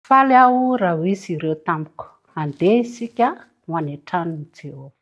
Faly aho raha hoizy ireo tamiko, andeha isika ho any an-tranon'i Jehovah.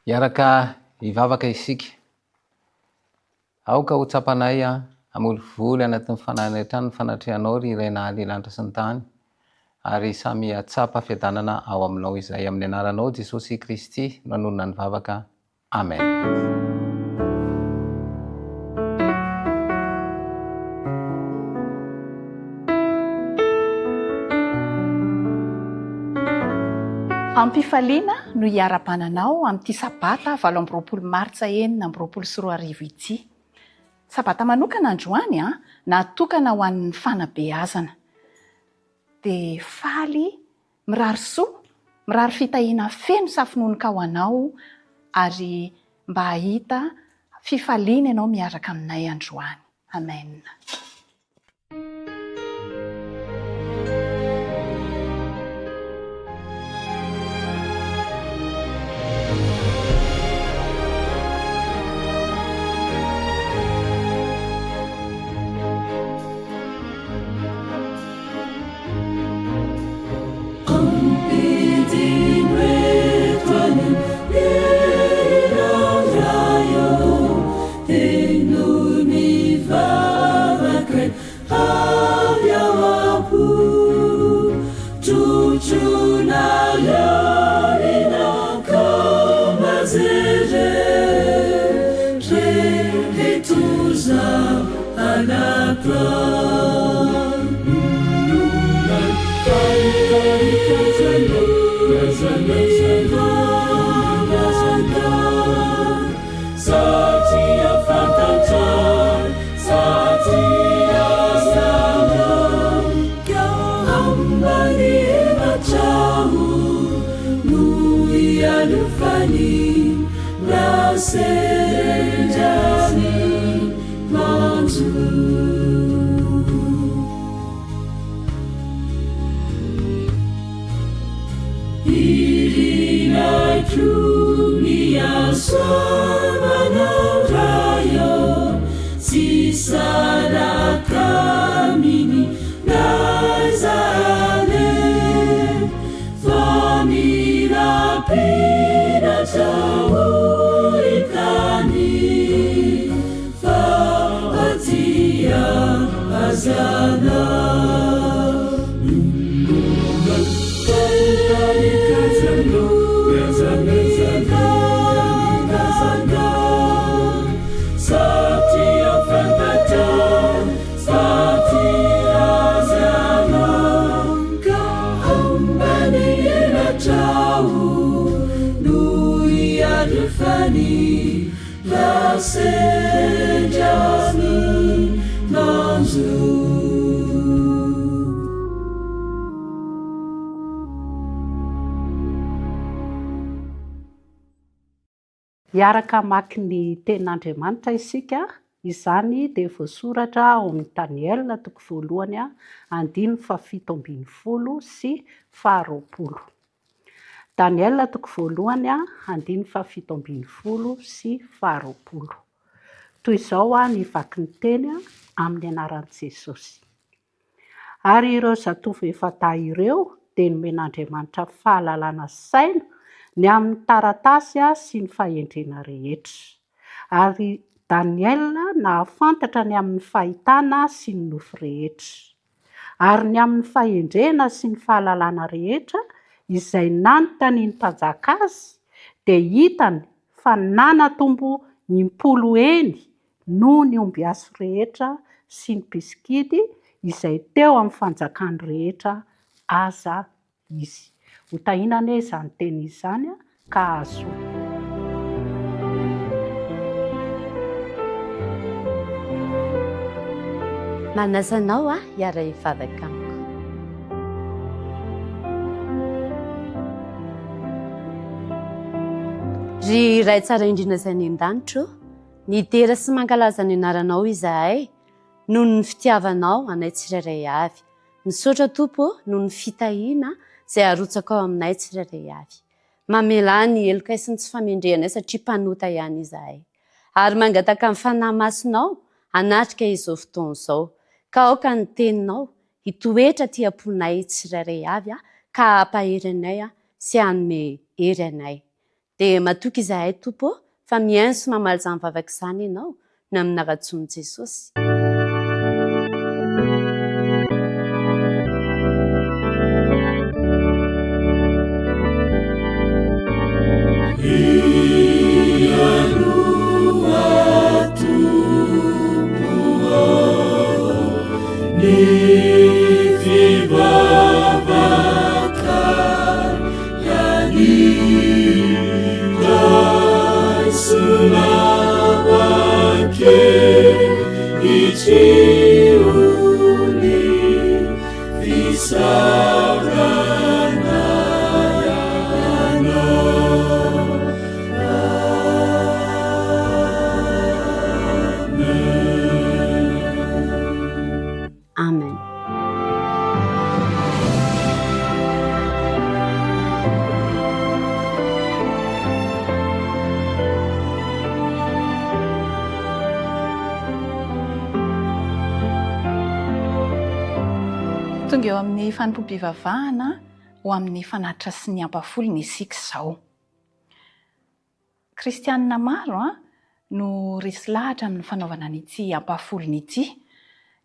Iaraka hivavaka isika. Aoka ho tsapanay hamoly anatin'ny fanahana trano ny fanatrehanao ry iray nahalelanitra sy ny tany. Ary samy atsapa fiadanana ao aminao izay amin'ny anaranao Jesosy Kristy nanonona ny vavaka. Amen. Ampifaliana no hiara-pananao amin'ity sabata 7 Martsa 2024 ity. Sabata manokana androany natokana ho an'ny fanabeazana. Dia faly mirary soa, mirary fitahiana feno safinonoka ho anao ary mba hahita fifaliana ianao miaraka aminay androany. Amen. Iaraka mamaky ny tenin'Andriamanitra isika, izany dia voasoratra ao amin'ny Daniel 1:7-20 sy 20. Daniel 1:7-20 sy 20. Toy izao ny vaky ny teny amin'ny anaran'i Jesosy. Ary ireo zatovo efa taha ireo dia nomen'Andriamanitra fahalalana saina ny amin'ny taratasy sy ny fahendrena rehetra. Ary Daniel nahafantatra ny amin'ny fahitana sy ny nofo rehetra. Ary ny amin'ny fahendrena sy ny fahalalana rehetra izay nanontany ny mpanjaka azy dia hitany fa nanatombo impolo eny noho ny omby-aso rehetra sy ny biskidy izay teo amin'ny fanjakany rehetra aza izy. hotahinana e izany teny izany ka azo. Manasanao hiara hivavaka amiko. Ry ray tsara indrindra izay ny an-danitro, nitera sy mankalaza ny anaranao izahay noho ny fitiavanao anay tsirairay avy. Misaotra Tompo noho ny fitahiana izay arotsaka ao aminay tsirairay avy. Mamela ny heloka sy ny tsy famendrehanay satria mpanota ihany izahay. Ary mangataka amin'ny fanahy masonao hanatrika izao fotoana izao. Ka aoka ny teninao hitoetra aty am-ponay tsirairay avy ka hampahery anay sy hanome hery anay. Dia matoky izahay Tompo fa mihaino sy mamaly izany vavaka izany ianao no amin'ny ara-tsoan'i Jesosy. Amen. Tonga eo amin'ny fanompoam-pivavahana ho amin'ny fanatitra sy ny ampafolony isika izao. Kristianina maro no resy lahatra amin'ny fanaovana an'ity ampafolony ity.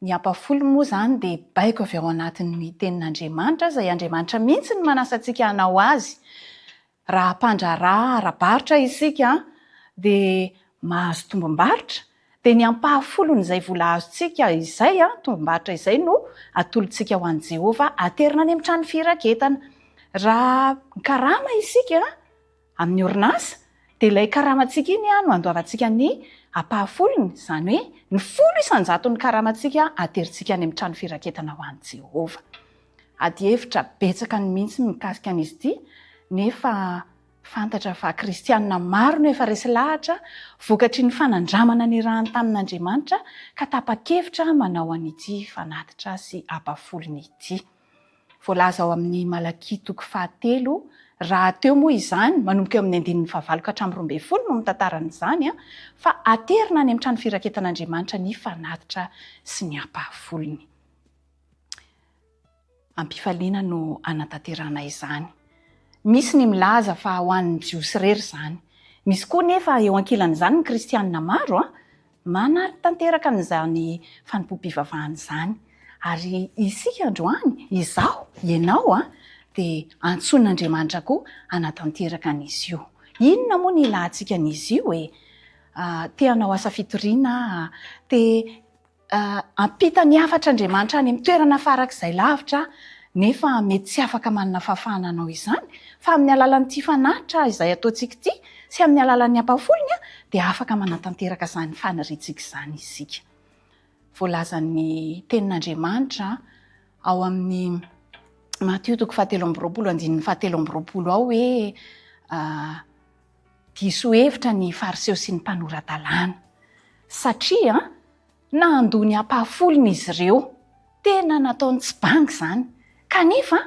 Ny ampafolo moa izany dia baiko avy ao anatin'ny tenin'Andriamanitra izay Andriamanitra mihitsy ny manasa antsika hanao azy. Raha hampandraraha, ara-baritra isika dia mahazo tombom-baritra. Dia ny ampahafolony izay vola azontsika izay tombom-baritra izay no atolontsika ho an'i Jehovah aterina any amin'ny trano firaketana. Raha karama isika amin'ny orinasa dia ilay karamantsika iny no andoavantsika ny ampahafolony, izany hoe ny folo isan-jaton'ny karamantsika aterintsika any amin'ny trano firaketana ho an'i Jehovah. Ady hevitra betsaka ny mihitsy mikasika an'izy ity, nefa fantatra fa kristianina maro no efa resy lahatra vokatry ny fanandramana ny rahany tamin'Andriamanitra ka tapa-kevitra manao an'ity fanatitra sy ampafolony ity. Voalaza ao amin'ny Malakia 3, raha teo moa izany manomboka eo amin'ny 9 ka hatramin'ny 12 no mitantaran'izany fa aterina any amin'ny trano firaketan'Andriamanitra ny fanatitra sy ny ampafolony. Ampifaliana no anatanterana izany. Misy ny milaza fa ho an'ny jiosy irery izany. Misy koa nefa eo ankilan'izany ny kristianina maro manara-tanteraka an'izany fanompoam-pivavahana izany. Ary isika androany, izaho, ianao dia antson'Andriamanitra koa anatanteraka an'izy io. Inona moa ny ilahantsika an'izy io te hanao asa fitoriana, te ampita ny afatr'Andriamanitra any amin'ny toerana farak'izay lavitra, nefa mety tsy afaka manana fahafahana anao izany, fa amin'ny alalan'ity fanatitra izay ataontsika ity sy amin'ny alalan'ny ampafolony dia afaka manatanteraka izany faniriantsika izany isika. Voalazan'ny tenin'Andriamanitra ao amin'ny Matthieu 7:17 ao hoe diso hevitra ny fariseo sy ny mpanoran-dalàna satria nahandony ampahafolony izy ireo, tena nataony tsy bangy izany. Kanefa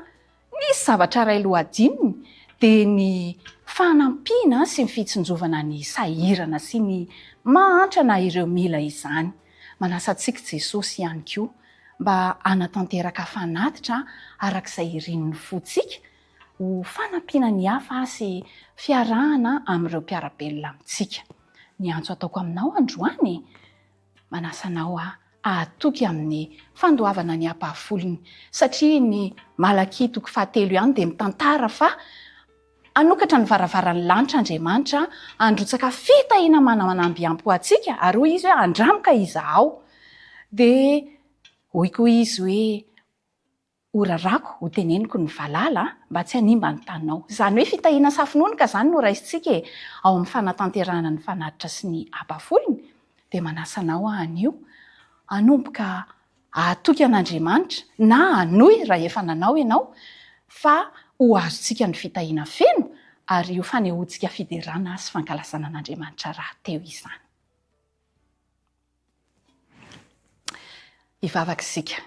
nisy zavatra iray lohadininy dia ny fanampiana sy ny fitsinjovana ny sahirana sy ny mahantrana ireo mila izany. Manasa antsika Jesosy ihany koa mba anatanteraka fanatitra arak'izay irin'ny fontsika ho fanampiana ny hafa sy fiarahana amin'ireo mpiara-belona amintsika. Ny antso ataoko aminao androany, manasa anao ahatoky amin'ny fandoavana ny ampahafolony satria ny Malakia 3 ihany dia mitantara fa anokatra ny varavaran'ny lanitra Andriamanitra androtsaka fitahiana manamby ampy ho antsika ary hoy izy hoe andramoka izaho. Dia hoy koa izy hoe orarako ho teneniko ny valala mba tsy hanimba ny taninao. Izany hoe fitahiana safinoana ka zany no raisintsika ao amin'ny fanatanterana ny fanatitra sy ny apafolony dia manasanao anio anomboka atoky an'Andriamanitra na anoy raha efa nanao ianao fa ho azontsika ny fitahiana feno ary ho fanehoantsika fiderana sy fankalazana an'Andriamanitra raha teo izany. Hivavaka isika.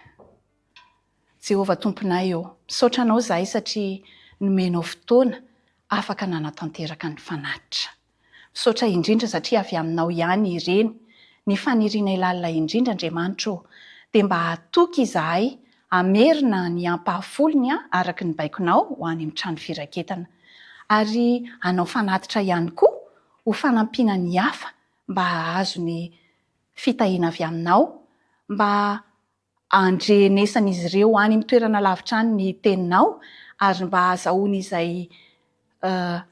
Jehovah tomponay eo, misaotra anao izahay satria nomenao fotoana afaka nanatanteraka ny fanatitra. Misaotra indrindra satria avy aminao ihany ireny ny faniriana ilalina indrindra Andriamanitra eo dia mba hatoky izahay hamerina ny ampahafolony araka ny baikonao ho any amin'ny trano firaketana ary hanao fanatitra ihany koa ho fanampiana ny hafa mba hahazo ny fitahiana avy aminao, mba andrenesan'izy ireo any amin'ny toerana lavitra any ny teninao ary mba hahazahoana izay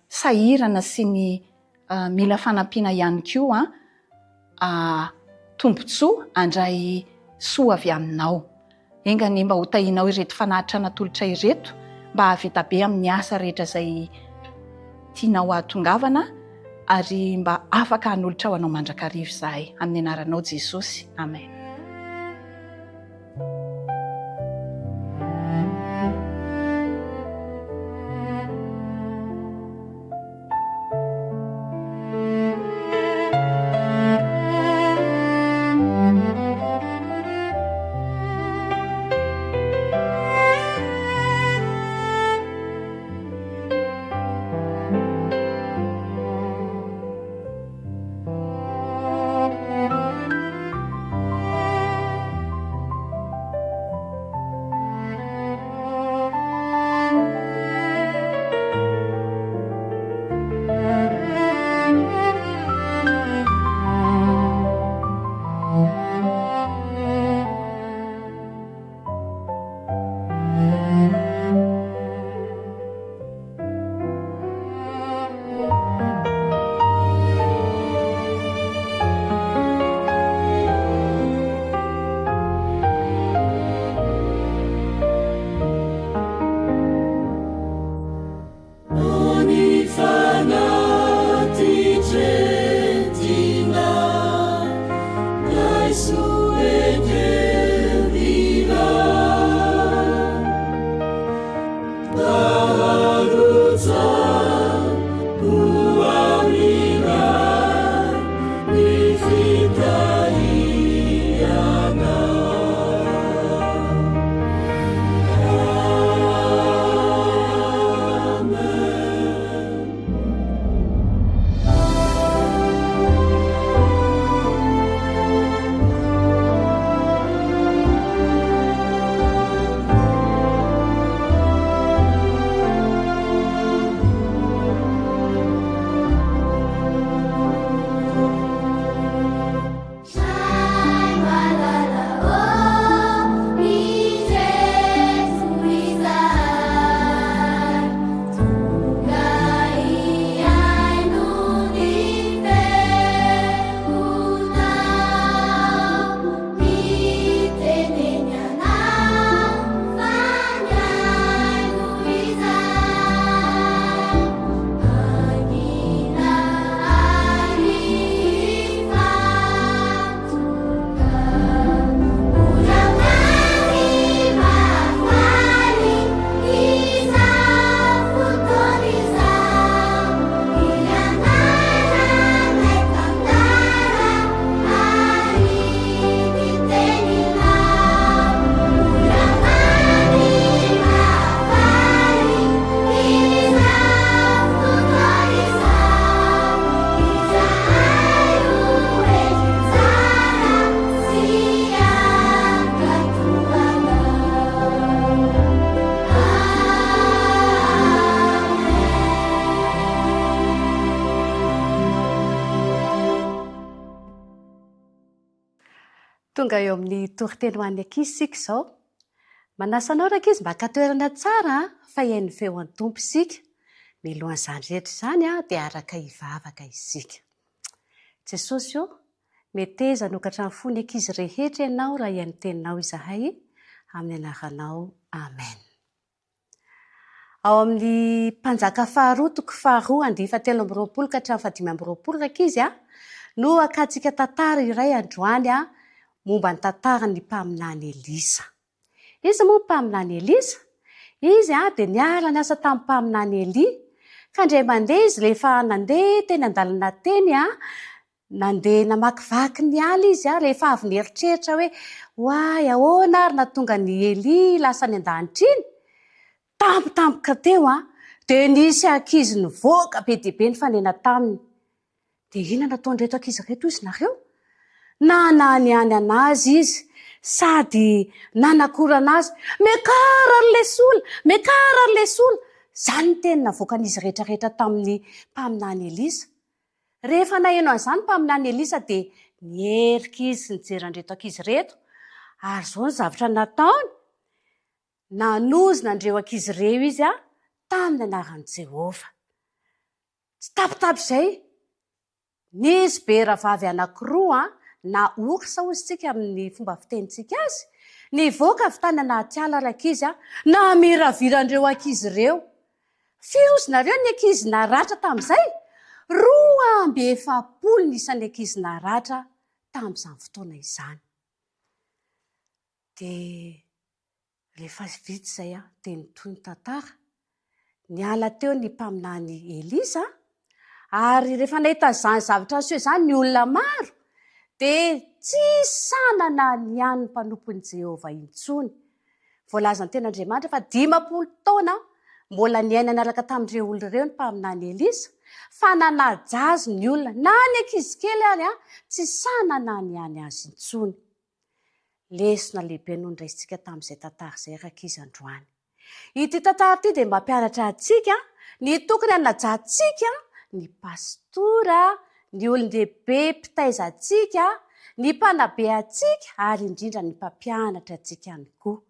sahirana sy ny mila fanampiana ihany koa tombontsoa andray soa avy aminao. Engany mba ho tahinao ireto fanatitra natolotra ireto mba havita be amin'ny asa rehetra izay tianao ahatongavana ary mba afaka hanolotra ho anao mandrakarivo izahay amin'ny anaranao Jesosy. Amen. Tonga eo amin'ny toritelo an'ny ankizy sika izao. Manasanao raka izy mba katoerana tsara fa iain'ny feon'ny tompo isika. Milohan'izany rehetra izany dia araka hivavaka isika. Jesosy io meteza nokatra ny fony ankizy rehetra ianao raha iain'ny teninao izahay amin'ny anaranao amen. Ao amin'ny mpanjaka faharoa toko faharoa andifa 3 ka hatramin'ny 5 rakizy no akatsika tantara iray androany momba ny tantaran'ny mpaminany Elisa. Izy moa mpaminany Elisa, izy dia niara niasa tamin'ny mpaminany Eli, ka indray mandeha izy rehefa nandeha teny an-dalana teny nandeha namakivaky ny ala izy rehefa avy nieritreritra hoe hoay ahoana ary nahatonga ny Eli lasa ny an-danitra iny, tampotampoka teo dia nisy ankizy nivoaka be dia be ny fanena taminy. Dia inona nataony reto ankizy reto izy nareo? Nananiany anazy izy sady nanakorana azy, mekara ary lesola. Zany ny teny navoaka an'izy rehetrarehetra tamin'ny mpaminany Elisa. Rehefa naheno an'izany mpaminany Elisa dia nierika izy nijeran'ireto ankizy reto, ary izao ny zavatra nataony, nanozina andreo ankizy ireo izy tamin'ny anaran'i Jehovah. Tsy tapitapy izay, nisy beravavy anankiroa na orsa hozy tsika amin'ny fomba fitenitsika azy, nivoaka avy tany anaty ala rakizy namiravirandreo ankizy ireo. Firy ozy nareo ny ankizy naratra tamin'izay? 270 nisan'ny ankizy naratra tamin'izany fotoana izany. Dia rehefa vita izay dia nitoy ny tantara. Niala teo ny mpaminany Elisa, ary rehefa nahita izany zavatra aseho izany ny olona maro, dia tsy sanana ny an'ny mpanompon'i Jehovah intsony. Voalaza ny ten'Andriamanitra fa 500 taona mbola niaina niaraka tamin'ireo olona ireo ny mpaminany Elisa, fa nanaja azy ny olona na ny ankizy kely ary tsy sanana ny any azy intsony. Lesona lehibe no niraisintsika tamin'izay tantara izay rakizy androany. Ity tantara ity dia mampianatra antsika ny tokony hanajantsika ny pastora, ny olon-dehibe mpitaiza antsika, ny mpanabe antsika, ary indrindra ny mpampianatra antsika ihany koa.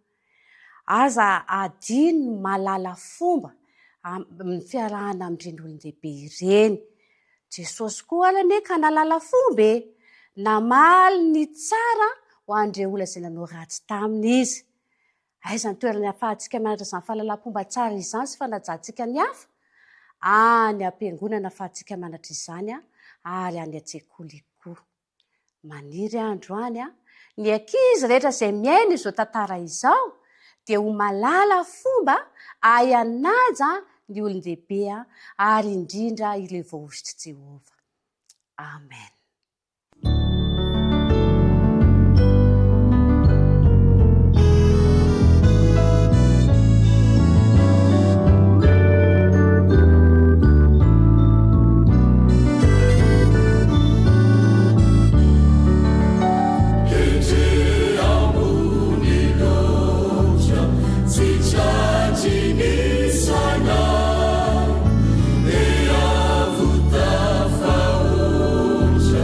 Aza adino ny malala fomba amin'ny fiarahana amin'ireny olon-dehibe ireny. Jesosy koa arany ka nalala fomba namaly ny tsara ho an'ireo olona izay nanao ratsy taminy izy. Aiza ny toerana ahafahantsika mianatra izany fahalalam-pomba tsara izany sy fanajantsika ny hafa? Any am-piangonana ahafahantsika mianatra izany ary any an-tsekoly koa. Maniry androany ny ankizy rehetra izay miaina izao tantara izao dia ho malala fomba hanaja ny olon-dehibe ary indrindra ireo voaositry Jehovah. Amen. Sana, e avuta faoja.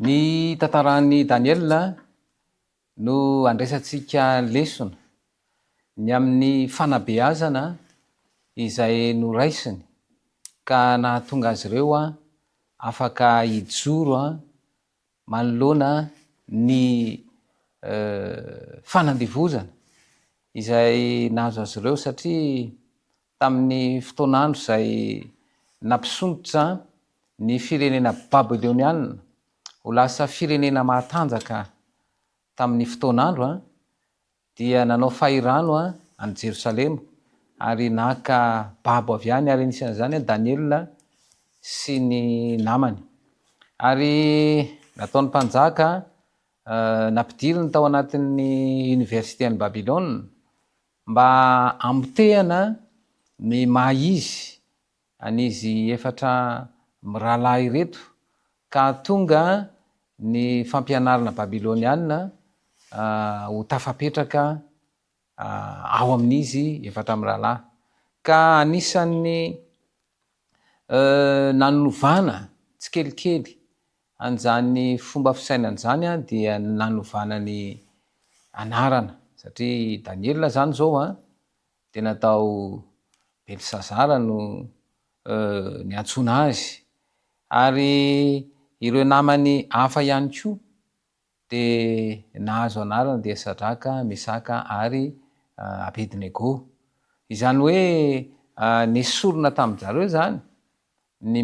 Ny tantaran'ny Daniela no andraisantsika lesona ny amin'ny fanabeazana izay noraisiny ka nahatonga azy ireo afaka hijoro manoloana ny fanandevozana izay nahazo azy ireo satria tamin'ny fotoanandro izay nampisondotra ny firenena babiloniana ho lasa firenena mahatanjaka tamin'ny fotoanandro dia nanao fahirano any Jerosalema ary naka babo avy any ary anisan'izany Daniela sy ny namany ary nataon'ny mpanjaka nampidiriny tao anatin'ny université any Babilôna mba ambotehana ny maizy an'izy efatra mirahalahy ireto ka tonga ny fampianarana babiloniana ho tafapetraka ao amin'izy efatra mirahalahy ka anisan'ny nanovana tsikelikely an'izany fomba fisainana zany dia nanovana ny anarana satria Daniela zany zao dia natao Belsazara no ny antsona azy ary ireo namany hafa ihany koa dia nahazo anarana dia Sadraka, Mesaka ary Abednego. Izany hoe nesorina tamin'izareo zany ny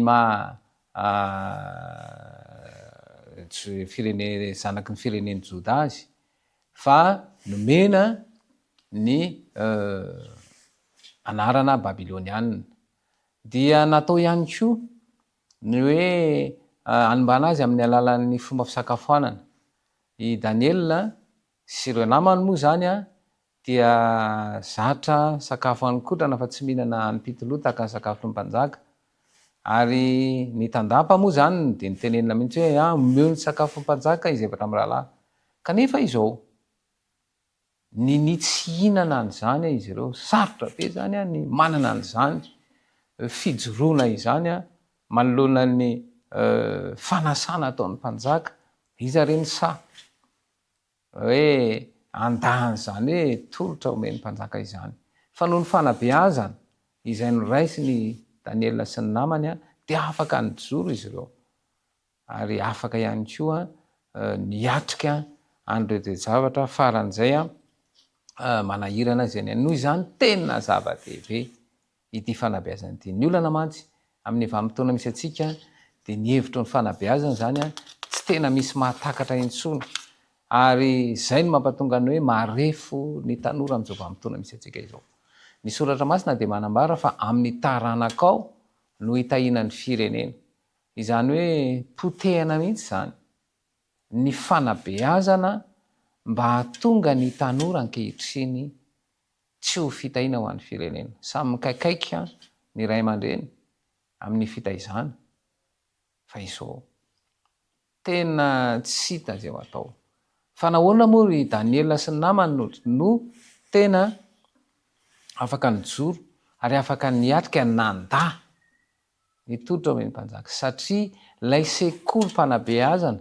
zanaky ny fireneny Joda azy fa nomena ny anarana babiloniana dia natao ihany koa ny hoe animbana azy amin'ny alalan'ny fomba fisakafoanana. I Daniela sy ireo namany moa zany dia zatra sakafo hanin-kotrana fa tsy mihinana hanim-pitoloha tahaka ny sakafo ny mpanjaka ary ny tandapa moa zany dia nitenenina mihitsy hoe omeo ny sakafo ny mpanjaka izy efatra mirahalahy kanefa izao ny tsy hinana an'izany izy ireo sarotra be zany ny manana an'izany fijoroana izany manoloana ny fanasana ataon'ny mpanjaka iza reny sa hoe andahany zany hoe tolotra omen'ny mpanjaka izany fa noho ny fanabeazana izay noraisy ny Daniela sy ny namany dia afaka nijoro izy ireo ary afaka ihany koa niatrika an'ireo zavatra faran'izay manahirana zay noho izany tena zava-dehibe ity fanabeazana ity. Ny olana mantsy amin'ny vanim-potoana misy atsika dia ny hevitro ny fanabeazana zany tsy tena misy mahatakatra intsony ary zay no mampatonga ny hoe marefo ny tanora amin'izao vanim-potoana misy atsika izao. Ny soratra masina dia manambara fa amin'ny taranakao no hitahiana ny firenena. Izany hoe potehana mihitsy zany ny fanabeazana mba hahatonga ny tanora ankehitriny tsy ho fitahiana ho an'ny firenena. Samy mikaikaika ny ray aman-dreny amin'ny fitaizana fa izao tena tsy hita zay ho atao. Fa nahoana moa ry Daniela sy ny namany no tena afaka nijoro ary afaka niatrika nanda nitolotra omen'ny mpanjaka satria ilay sekolim-panabeazana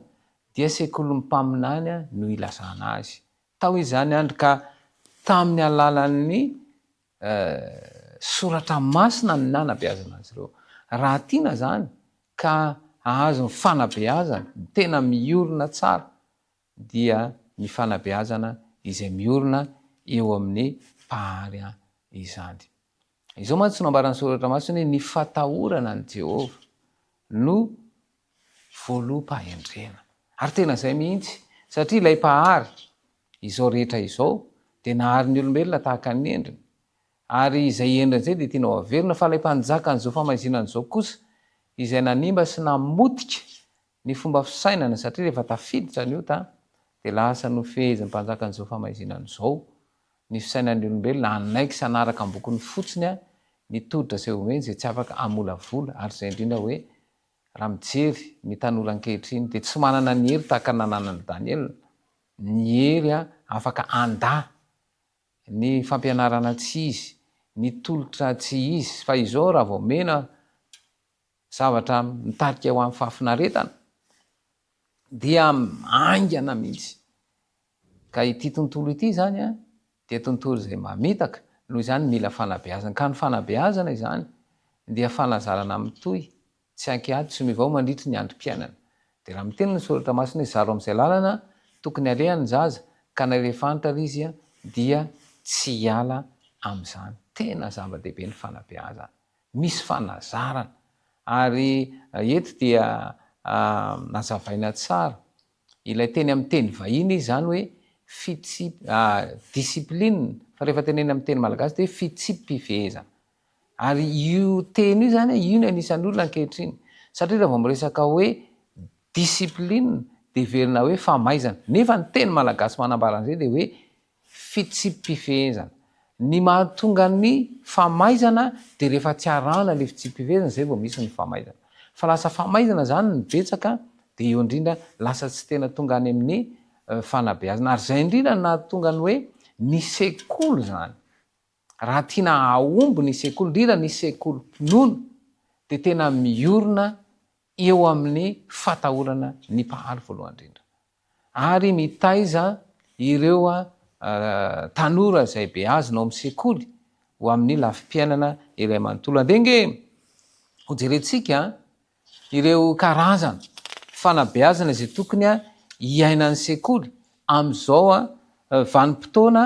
dia sekoly mpaminany no ilazana azy. Tao izany andro ka tamin'ny alalan'ny soratra masina ny nanabeazana azy ireo. Raha tiana zany ka ahazo ny fanabeazana tena miorina tsara dia ny fanabeazana izay miorina eo amin'ny pahary izany. Izao mantsy no ambaran'ny soratra masina hoe ny fatahorana ny Jehova no voaloham-pahendrena. Ary tena zay mihitsy satria ilay pahary izao rehetra izao dia nahary ny olombelona tahaka ny endriny ary izay endriny zay dia tiana averina fa ilay mpanjaka an'izao famaizina an'izao kosa izay nanimba sy namotika ny fomba fisainana satria rehefa tafiditra ny ota dia lasa no fehezin'ny mpanjaka an'izao famaizina an'izao ny fisainan'ny olombelona anaiky sy anaraka ambokony fotsiny ny toditra izay omeny izay tsy afaka amolavola ary izay indrindra hoe raha mijery ny tanora ankehitriny dia tsy manana ny hery tahaka nananany Daniela ny hery afaka anda ny fampianarana tsy izy ny tolotra tsy izy fa izao raha vao mena zavatra mitarika ho amin'ny fahafinaretana dia aingana mihitsy. Ka ity tontolo ity zany a dia tontolo zay mamitaka noho izany mila fanabeazana. Ka ny fanabeazana izany dia fanazarana mitoy tsy ankiady tsy mivao mandritry ny androm-piainana. Dia raha miteny ny soratra masina hoe zaro amin'izay lalana tokony alehany zaza ka na rehefa antitra izy a dia tsy hiala amin'izany. Tena zava-dehibe ny fanabeazana, misy fanazarana. Ary eto dia nazavaina tsara ilay teny amin'ny teny vahiny izy zany hoe discipline, fa rehefa teneny amin'ny teny malagasy dia fitsipifehezana. Ary io teny io zany io ny anisan'ny olona ankehitriny, satria raha vao miresaka hoe discipline dia verina hoe famaizana, nefa ny teny malagasy manambaran'izay dia hoe fitsipifehezana. Ny mahatonga ny famaizana dia rehefa tsy arahana le fitsipifehezana zay vao misy ny famaizana. Fa lasa famaizana zany ny betsaka dia eo indrindra lasa tsy tena tonga any amin'ny fanabeazana. Ary zay indrindra nahatonga ny hoe ny sekoly zany, raha tiana aomby ny sekoly, indrindra ny sekolim-pinoana dia tena miorina eo amin'ny fatahorana ny mpahaly voalohany indrindra. Ary mitaiza ireo tanora izay beazina ao amin'ny sekoly ho amin'ny lafim-piainana iray manontolo. Andenge ho jerentsika ireo karazana fanabeazana izay tokony hiainan'ny sekoly amin'izao vanim-potoana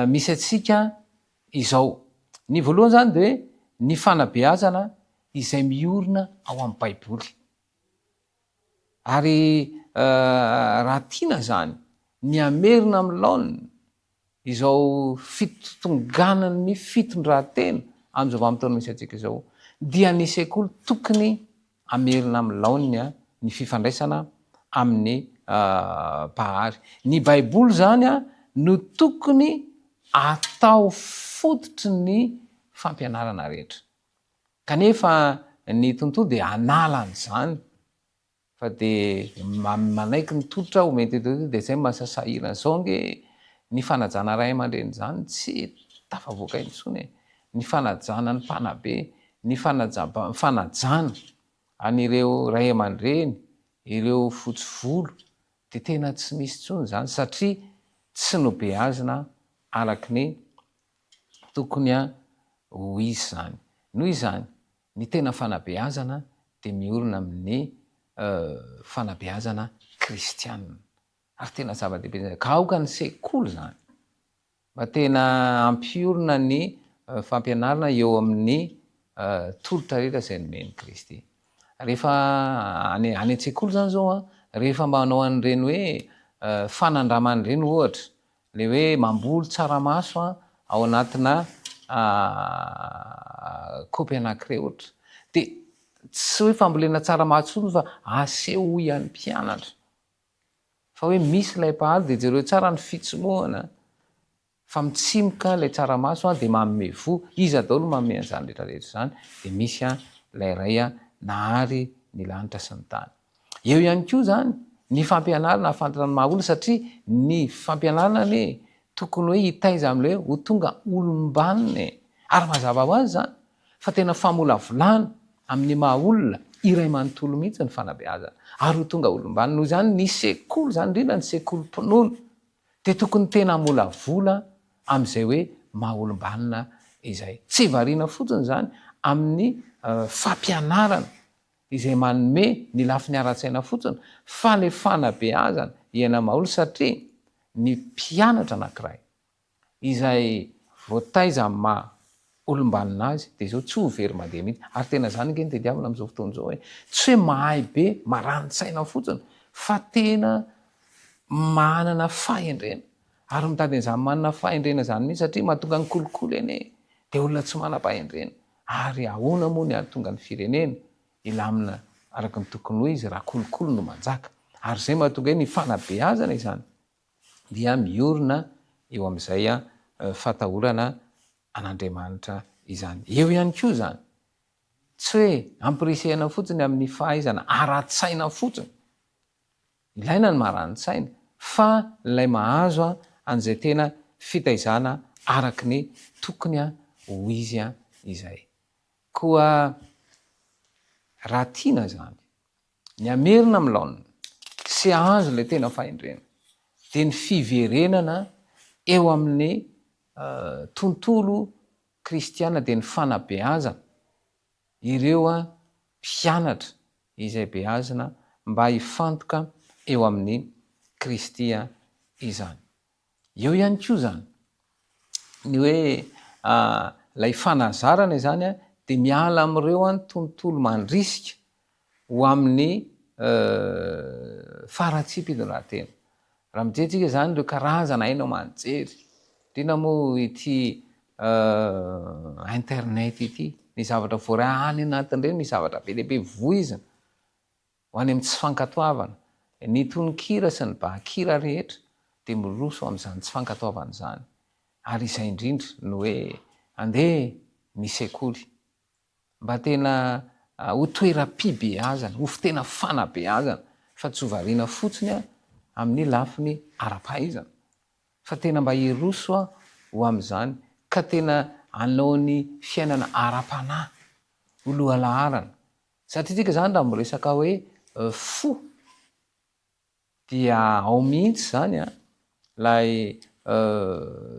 misy atsika izao. Ny voalohany zany dia ny fanabeazana izay miorina ao amin'ny baiboly. Ary raha tiana zany ny amerina amin'ny laonina izao fitotonganan'ny fitondran-tena amin'izao vanim-potoana misy atsika izao dia ny sekoly tokony amerina amin'ny laonina ny fifandraisana amin'ny mpahary. Ny baiboly zany no tokony atao fototry ny fampianarana rehetra. Kanefa ny tontolo dia analan'izany fa dia manaiky ny tolotra ho mety dia zay mahasasahirana zao nge ny fanajana ray aman-dreny zany tsy tafavoaka intsony. Ny fanajana ny mpanabe, ny fanajana an'ireo ray aman-dreny, ireo fotsy volo dia tena tsy misy intsony zany satria tsy nobeazina araky ny tokony ho izy zany. Noho izany ny tena fanabeazana dia miorina amin'ny fanabeazana kristianina. Ary tena zava-dehibe ka aoka ny sekoly zany mba tena ampiorina ny fampianarana eo amin'ny tolotra rehetra izay nomeny Kristy. Rehefa any an-tsekoly zany zao rehefa manao an'ireny hoe fanandraman'ireny ohatra, le hoe mamboly tsaramaso ao anatina kaopy anankiray ohatra, dia tsy hoe fambolena tsaramaso fa aseho ihan'ny mpianatra fa hoe misy ilay mpahaly dia jereo tsara ny fitsomoana fa mitsimoka ilay tsaramaso dia manome vo. Iza daholo manome an'izany rehetrarehetra zany dia misy ilay ray nahary ny lanitra sy ny tany. Eo ihany koa zany ny fampianarana ahafantarana ny maha olona, satria ny fampianarana ne tokony hoe hitaiza amin'ilay ho tonga olombaniny. Ary mazava ho azy zany fa tena famolavolana amin'ny maha olona iray manontolo mihitsy ny fanabeazana ary ho tonga olombaniny. Noho izany ny sekoly zany indrindra ny sekolim-pinoana dia tokony tena molavola amin'izay hoe maha olombanina izay. Tsy variana fotsiny zany amin'ny fampianarana izay manome ny lafiny ara-tsaina fotsiny fa le fanabeazana iaina maha olona, satria ny mpianatra anankiray izay voataiza maha olombanina azy dia izao tsy ho very mandeha mihitsy. Ary tena zany nge ny tediavina amin'izao fotoana izao hoe tsy hoe mahay be marani-tsaina fotsiny fa tena manana fahendrena. Ary mitady an'izany manana fahendrena zany mihitsy satria mahatonga ny kolikoly eny dia olona tsy manam-pahendrena. Ary ahoana moa ny ahatonga ny firenena ilamina araka ny tokony ho izy raha kolikoly no manjaka. Ary zay mahatonga hoe ny fanabeazana izany dia miorina eo amin'izay fatahorana an'Andriamanitra izany. Eo ihany koa zany tsy hoe ampirisihana fotsiny amin'ny fahaizana ara-tsaina fotsiny, ilaina ny marani-tsaina, fa ilay mahazo an'izay tena fitaizana araky ny tokony ho izy izay. Koa raha tiana zany ny amerina amin'ny laonina tsy azo la tena fahendrena dia ny fiverenana eo amin'ny tontolo kristiana dia ny fanabeazana ireo mpianatra izay beazina mba hifantoka eo amin'ny kristia izany. Eo ihany koa zany ny hoe lay fanazarana izany dia miala amin'ireo ny tontolo mandrisika ho amin'ny faratsiam-pidonahantena. Raha mijery zany ireo karazana hainao manjery indrindra moa ity internet ity, ny zavatra voaray any anatin'ireny ny zavatra be lehibe voizina ho any amin'ny tsy fankatoavana, ny tononkira sy ny bahakira rehetra dia miroso amin'izany tsy fankatoavana zany. Ary izay indrindra no hoe andeha ny sekoly mba tena ho toeram-pibeazana, ho tena fanabeazana, fa tsy hovariana fotsiny amin'ny lafiny ara-pahaizana, fa tena mba hiroso ho amin'izany, ka tena hanao ny fiainana ara-panahy ho lohalaharana. Satria tsika zany raha miresaka hoe fo dia ao mihitsy zany lay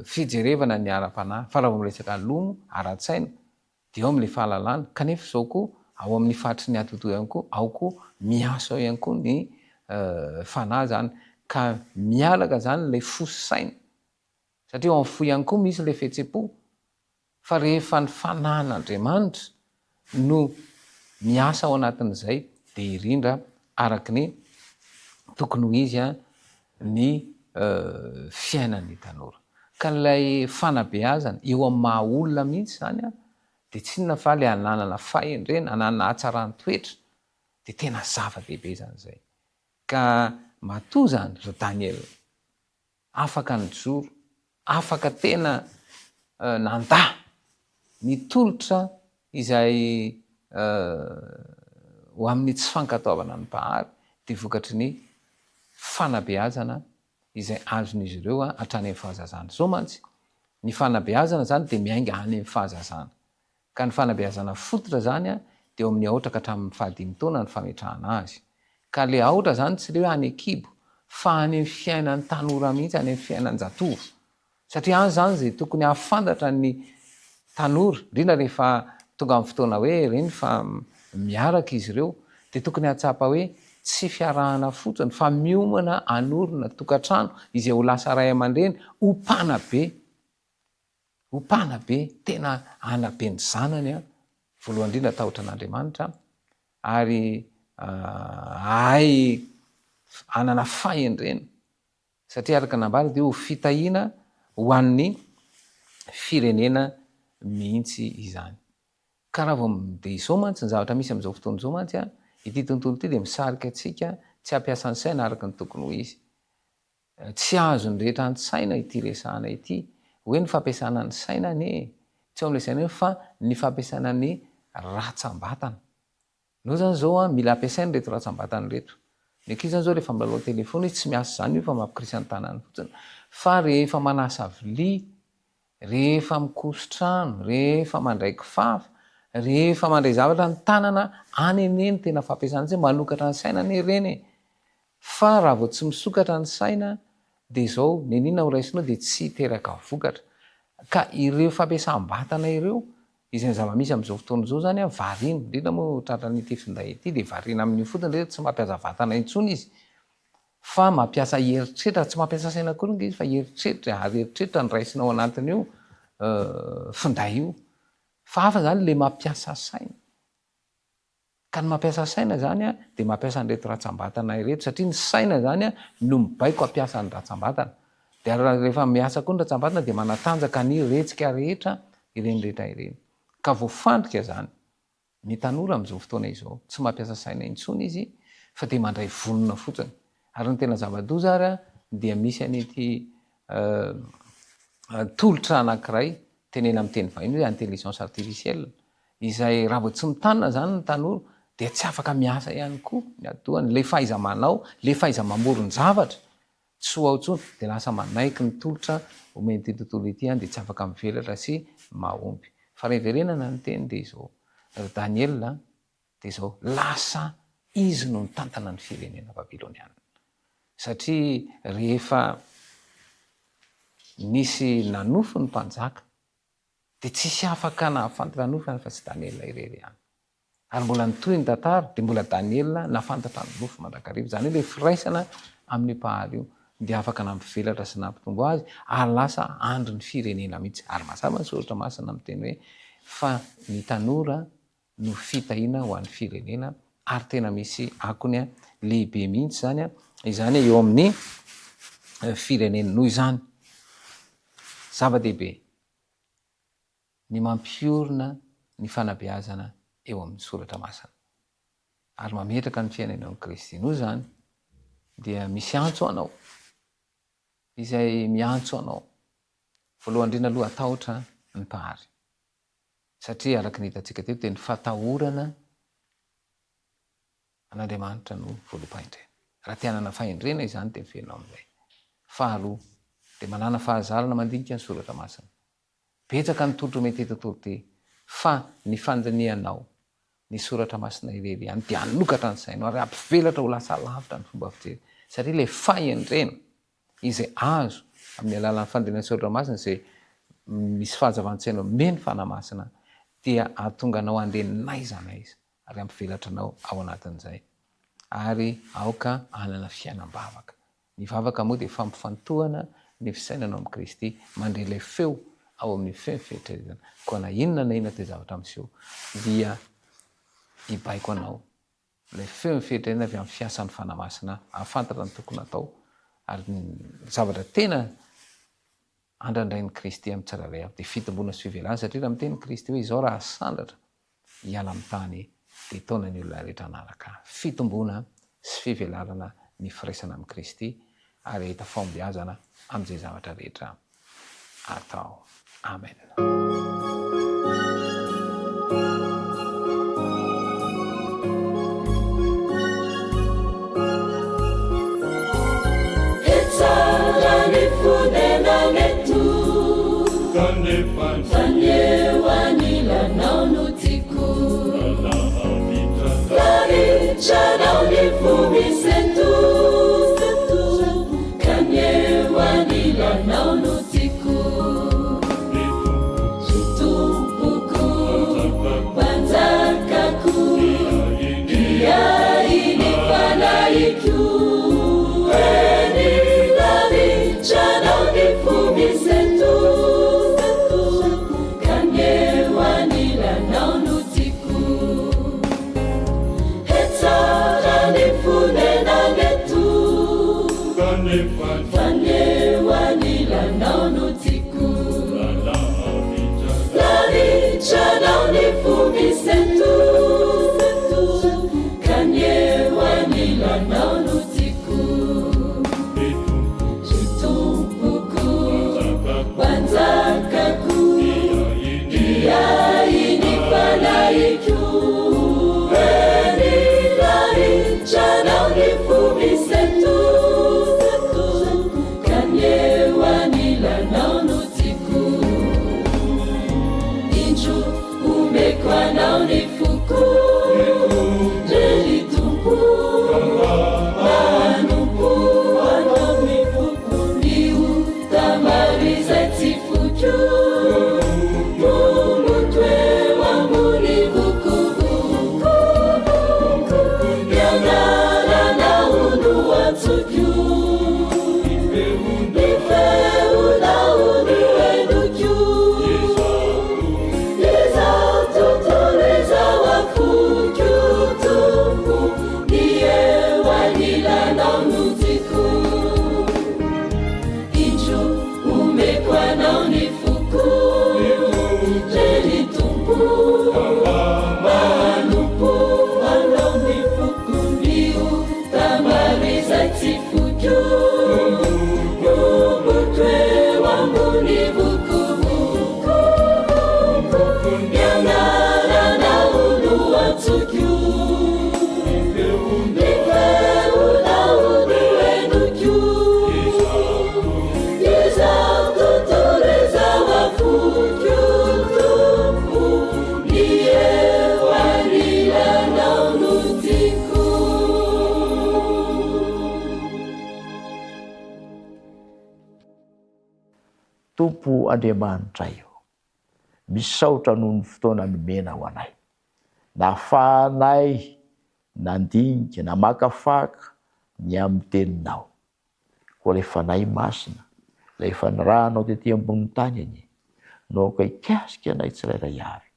fijerevana ny ara-panahy, fa raha miresaka lomo ara-tsaina dia ao amin'ilay fahalalana, kanefa izao koa ao amin'ny faritry ny atoto ihany koa ao koa miasa ao ihany koa ny fanahy zany, ka mialaka zany lay fo sy saina, satria ao amin'ny fo ihany koa misy lay fihetsem-po, fa rehefa ny fanahin'Andriamanitra no miasa ao anatin'izay dia irindra araka ny tokony ho izy ny fiainan'ny tanora. Ka lay fanabeazana eo amin'ny maha olona mihitsy zany dia tsy inona fa lay ananana fahendrena, ananana hatsarany toetra, dia tena zava-dehibe zany zay. Ka matoa zany ry Daniel, afaka nijoro, afaka tena nandà ny tolotra izay ho amin'ny tsy fankatoavana ny Bahary dia vokatry ny fanabeazana izay azon'izy ireo hatrany amin'ny fahazazana. Zao mantsy ny fanabeazana zany dia miainga any amin'ny fahazazana, ka ny fanabeazana fototra zany dia eo amin'ny aotra ka hatramin'ny 15 taona ny fametrahana azy. Ka le aotra zany tsy le hoe any an-kibo, fa any amin'ny fiainan'ny tanora mihitsy, any amin'ny fiainan'ny zatovo, satria any zany zay tokony hahafantatra ny tanora, indrindra rehefa tonga amin'ny fotoana hoe reny fa miaraka izy ireo, dia tokony hatsapa hoe tsy fiarahana fotsiny fa miomana hanorina tokantrano izay ho lasa ray aman-dreny ho mpanabe, tena anabe ny zanany voalohany indrindra tahotra an'Andriamanitra, ary hay anana fahendrena, satria araka nambara dia ho fitahiana ho an'ny firenena mihitsy izany. Ka raha vao dia izao mantsy ny zavatra misy amin'izao fotoana izao mantsy ity tontolo ity dia misarika antsika tsy hampiasa ny saina araka ny tokony ho izy. Tsy azo ny rehetra ny saina ity resahana ity hoe ny fampiasana ny saina tsy ao amin'ilay saina fa ny fampiasana ny ratsambatana. Ianao zany zao mila ampiasaina reto ratsambatana reto. Ny ankizy zany zao rehefa milalao telefona tsy miasa zany io fa mampikrisy ny tanany fotsiny, fa rehefa manasa vilia, rehefa mikoso-trano, rehefa mandray kifafa, rehefa mandray zavatra ny tanana any aneny tena fampiasana zay, manokatra ny saina ny ireny. Fa raha vao tsy misokatra ny saina dia izao nenina ho raisinao dia tsy teraka vokatra. Ka ireo fampiasam-batana ireo izay ny zava-misy amin'izao fotoana izao zany variana, indrindra moa tratran'ity finday ity dia variana amin'io fotsiny rehetra, tsy mampiasa vatana intsony izy fa mampiasa heritreritra, tsy mampiasa saina koa izy fa heritreritra, ary heritreritra ny raisinao anatin'io finday io. Fa hafa zany le mampiasa saina, ka ny mampiasa saina zany dia mampiasa an'ireto ratsambatana ireto, satria ny saina zany no mibaiko hampiasa ny ratsambatana. Dia rehefa miasa koa ny ratsambatana dia manatanjaka ny retsika rehetra ireny rehetra ireny. Ka voafandrika zany ny tanora amin'izao fotoana izao, tsy mampiasa saina intsony izy fa dia mandray vonona fotsiny. Ary ny tena zava-doza ary dia misy an'ity tolotra anankiray tenena amin'ny teny vahiny hoe intelligence artificielle, izay raha vao tsy mitanina zany ny tanora dia tsy afaka miasa ihany koa ny adohany, le fahaiza-manao, le fahaiza-mamorony-javatra tsy ho ao intsony, dia lasa manaiky ny tolotra omen'ity tontolo ity dia tsy afaka mivelatra sy mahomby. Fa raha iverenana ny teny dia izao Daniel dia izao lasa izy no nitantana ny firenena babiloniana. satria rehefa nisy nanofo ny mpanjaka de tsisy afaka nahafantatra nofo fa tsy Daniela irery ihany. Ary mbola nitoy ny tantara de mbola Daniela nafantatra ny nofo mandrakarivo. Zany hoe le firaisana amin'ny mpahaly io de afaka nampivelatra sy nampitombo azy ary lasa andro ny firenena mihitsy. Ary mazava ny soratra masina amin'ny teny hoe fa ny tanora no fitahiana ho an'ny firenena, ary tena misy akony lehibe mihitsy zany izany eo amin'ny firenena noho izany. Zava-dehibe ny mampiorina ny fanabeazana eo amin'ny soratra masina ary mametraka ny fiainana amin'ny Kristy. Noho zany dia misy antso anao izay miantso anao. Voalohany indrindra aloha atahotra ny mpahary, satria araka ny hitantsika teto dia ny fatahorana an'Andriamanitra no voaloham-pahendrena. Raha te hanana fahendrena izany dia fenao amin'izay. Faharoa dia manana fahazarana mandinika ny soratra masina. Betsaka ny totro mety tontolo ty fa ny fandinianao ny soratra masina irery ihany dia hanokatra ny sainao ary ampivelatra ho lasa lavitra ny fomba fijery. Satria le fahendrena izay azo amin'ny alalan'ny fandiniana soratra masina izay misy fahazavan-tsainao meny fanamasina dia ahatonga anao andeha naiza naiza ary ampivelatra anao ao anatin'izay. Ary aoka hanana fiainam-bavaka. Ny vavaka moa dia fampifantohana ny fisainanao amin'ny Kristy, mandre ilay feo ao amin'ny feo fieritreretana. Koa na inona na inona te zavatra amin'izao dia ibaiko anao ilay feo fieritreretana avy amin'ny fiasan'ny fanamasina, ahafantatra ny tokony atao ary ny zavatra tena andrandrain'ny Kristy amin'ny tsirairay avy dia fitombona sy fivelana. Satria raha miteny Kristy hoe izao raha sandratra hiala amin'ny tany dia taona ny olona rehetra anaraka. Fitombona sy fivelarana ny firaisana amin'ny Kristy ary ahita fahombiazana amin'izay zavatra rehetra atao. Amen. Thank you. Tompo Andriamanitra io, misaotra noho ny fotoana nomena ho anay. Nafahanay nandinika, namakafaka ny amin'ny teninao. Koa ilay fanahy masina, ilay fanirahanao tetỳ ambony tany any, no ka hikasika anay tsirairay avy.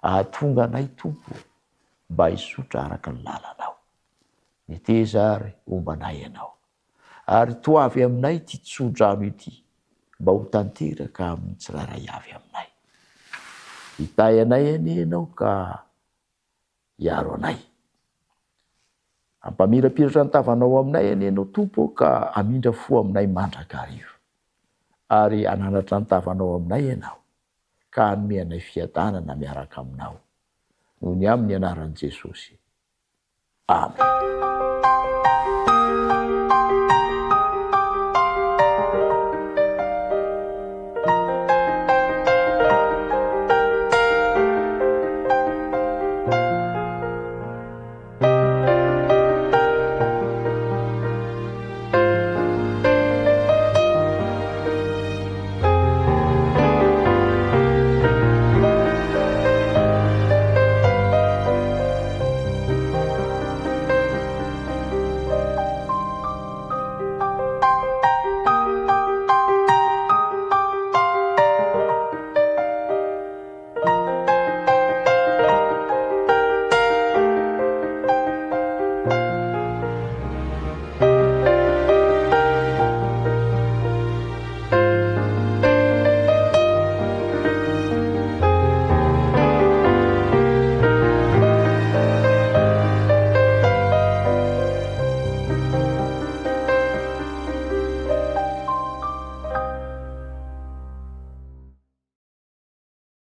Ahatonga anay Tompo mba hisotra araka ny lalanao. Niteza ary ombanay ianao. Ary toavy aminay ty tsodrano ity, mba ho tanteraka amin'ny tsirairay avy aminay. Hitay anay anie ianao ka hiaro anay. Ampamirapiratra ny tavanao aminay anie ianao Tompo ka amindra fo aminay mandrakarivo. Ary ananatra ny tavanao aminay ianao ka hanome anay fiadanana miaraka aminao. Noho ny amin'ny anaran'i Jesosy. Amen.